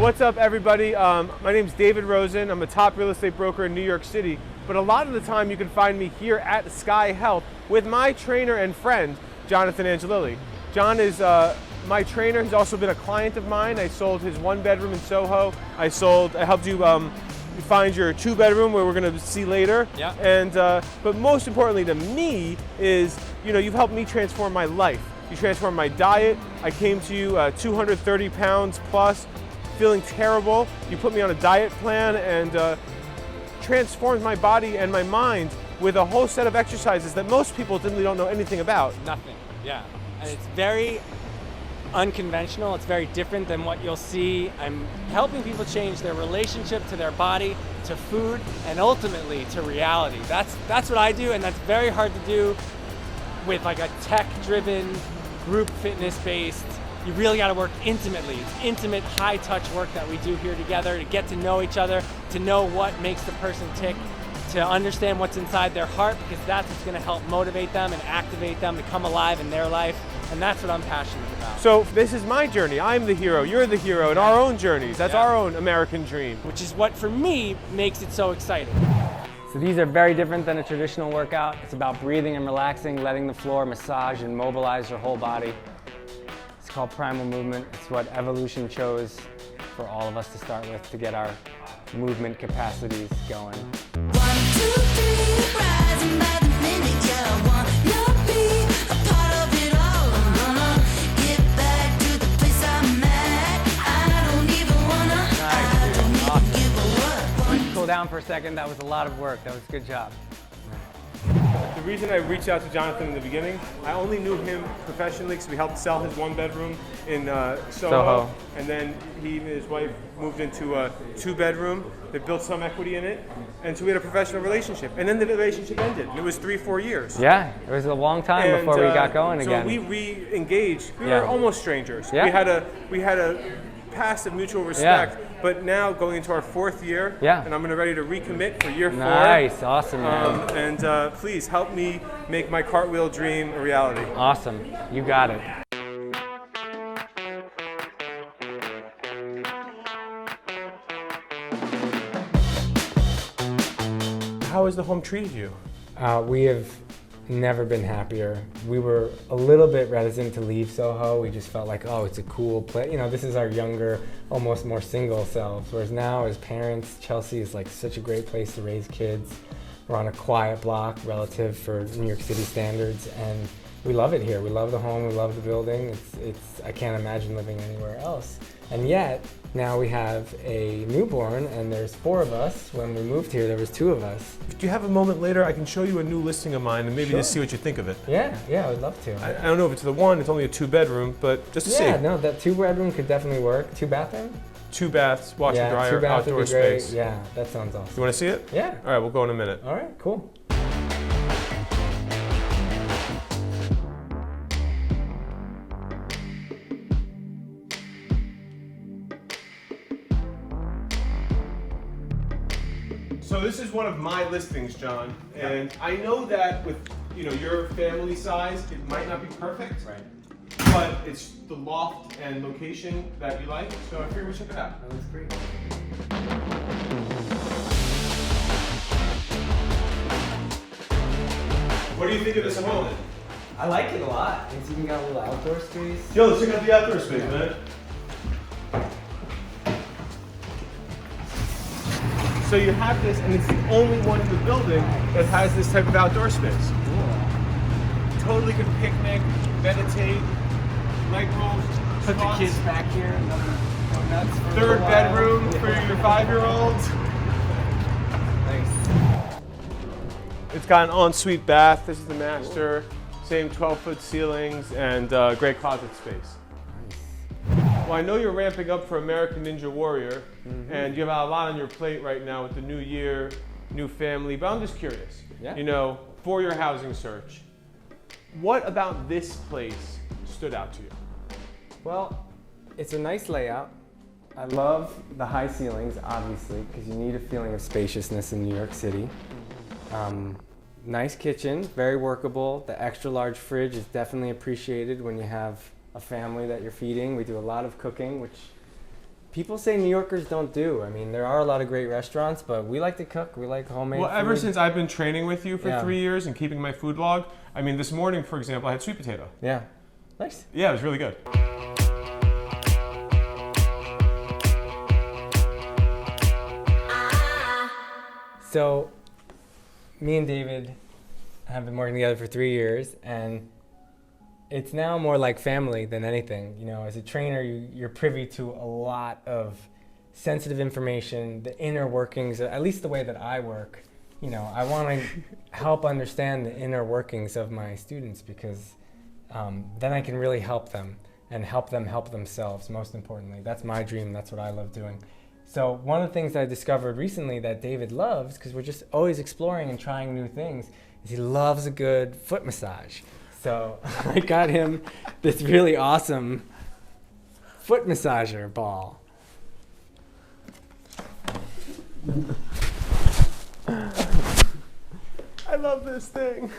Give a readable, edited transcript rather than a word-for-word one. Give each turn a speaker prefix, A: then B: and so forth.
A: What's up, everybody? My name's David Rosen. I'm a top real estate broker in New York City, but a lot of the time you can find me here at Sky Health with my trainer and friend, Jonathan Angelilli. John is my trainer. He's also been a client of mine. I sold his 1-bedroom in Soho. I helped you find your 2-bedroom, where we're going to see later.
B: Yeah.
A: And but most importantly to me is, you've helped me transform my life. You transformed my diet. I came to you 230 pounds plus, feeling terrible. You put me on a diet plan and transformed my body and my mind with a whole set of exercises that most people really don't know anything about.
B: Nothing, yeah. And it's very unconventional. It's very different than what you'll see. I'm helping people change their relationship to their body, to food, and ultimately to reality. That's what I do, and that's very hard to do with like a tech-driven, group fitness-based. You really got to work intimately. It's intimate, high-touch work that we do here together to get to know each other, to know what makes the person tick, to understand what's inside their heart, because that's what's going to help motivate them and activate them to come alive in their life. And that's what I'm passionate about.
A: So this is my journey. I'm the hero, you're the hero in our own journeys. That's our own American dream.
B: Which is what, for me, makes it so exciting. So these are very different than a traditional workout. It's about breathing and relaxing, letting the floor massage and mobilize your whole body. It's called primal movement. It's what evolution chose for all of us to start with to get our movement capacities going.
C: 1, 2, 3, rising by the minute, yeah, I wanna be a part of it all. I'm gonna get back to the place I'm at. I don't even give a what.
B: Cool down for a second. That was a lot of work. That was a good job.
A: The reason I reached out to Jonathan in the beginning, I only knew him professionally because we helped sell his 1-bedroom in Soho. And then he and his wife moved into a 2-bedroom. They built some equity in it. And so we had a professional relationship. And then the relationship ended. And it was 3-4 years.
B: Yeah, it was a long time before we got going again.
A: So we re-engaged. We were almost strangers. Yeah. We had a past of mutual respect. But now going into our 4th year, and I'm ready to recommit for year 4.
B: Nice, awesome, man.
A: And please help me make my cartwheel dream a reality.
B: Awesome, you got it.
A: How has the home treated you?
D: We have never been happier. We were a little bit reticent to leave Soho. We just felt like, oh, it's a cool place. This is our younger, almost more single selves. Whereas now, as parents, Chelsea is like such a great place to raise kids. We're on a quiet block relative for New York City standards, and we love it here. We love the home. We love the building. I can't imagine living anywhere else. And yet, now we have a newborn, and there's 4 of us. When we moved here, there was 2 of us.
A: Do you have a moment later? I can show you a new listing of mine and maybe just see what you think of it.
D: Yeah, I would love to.
A: I don't know if it's the one, it's only a 2-bedroom, but just to see.
D: Yeah, no, that 2-bedroom could definitely work. 2-bathroom?
A: 2 baths, washer, dryer,
D: 2 baths
A: outdoor
D: would be great.
A: space.
D: Yeah, that sounds awesome.
A: You want to see it?
D: Yeah.
A: All right, we'll go in a minute.
D: All right, cool.
A: So this is one of my listings, John, and I know that with your family size, it might not be perfect,
D: Right.
A: but it's the loft and location that you like, so I figured we check it out.
D: That looks great.
A: What do you think of this home?
D: I like it a lot. It's even got a little outdoor space.
A: Yo, let's check out the outdoor space, man. So you have this, and it's the only one in the building that has this type of outdoor space.
D: Cool.
A: Totally could picnic, meditate, leg rolls,
B: Put the
A: squats.
B: kids back here and go nuts for
A: 3rd bedroom for your 5-year-old.
B: Nice.
A: It's got an ensuite bath. This is the master. Same 12-foot ceilings and great closet space. Well, I know you're ramping up for American Ninja Warrior, and you have a lot on your plate right now with the new year, new family, but I'm just curious, for your housing search, what about this place stood out to you?
D: Well, it's a nice layout. I love the high ceilings, obviously, because you need a feeling of spaciousness in New York City. Nice kitchen, very workable. The extra large fridge is definitely appreciated when you have a family that you're feeding. We do a lot of cooking, which People say New Yorkers don't do. I mean, there are a lot of great restaurants, but we like to cook. We like homemade
A: Well,
D: food.
A: ever since I've been training with you for
D: Yeah.
A: 3 years and keeping my food log, I mean, this morning, for example, I had sweet potato.
D: Yeah. Nice.
A: Yeah, it was really good.
D: So, me and David have been working together for 3 years, and it's now more like family than anything. You know, as a trainer, you're privy to a lot of sensitive information, the inner workings, at least the way that I work. You know, I want to help understand the inner workings of my students because then I can really help them and help them help themselves, most importantly. That's my dream. That's what I love doing. So one of the things I discovered recently that David loves, because we're just always exploring and trying new things, is he loves a good foot massage. So I got him this really awesome foot massager ball.
A: I love this thing.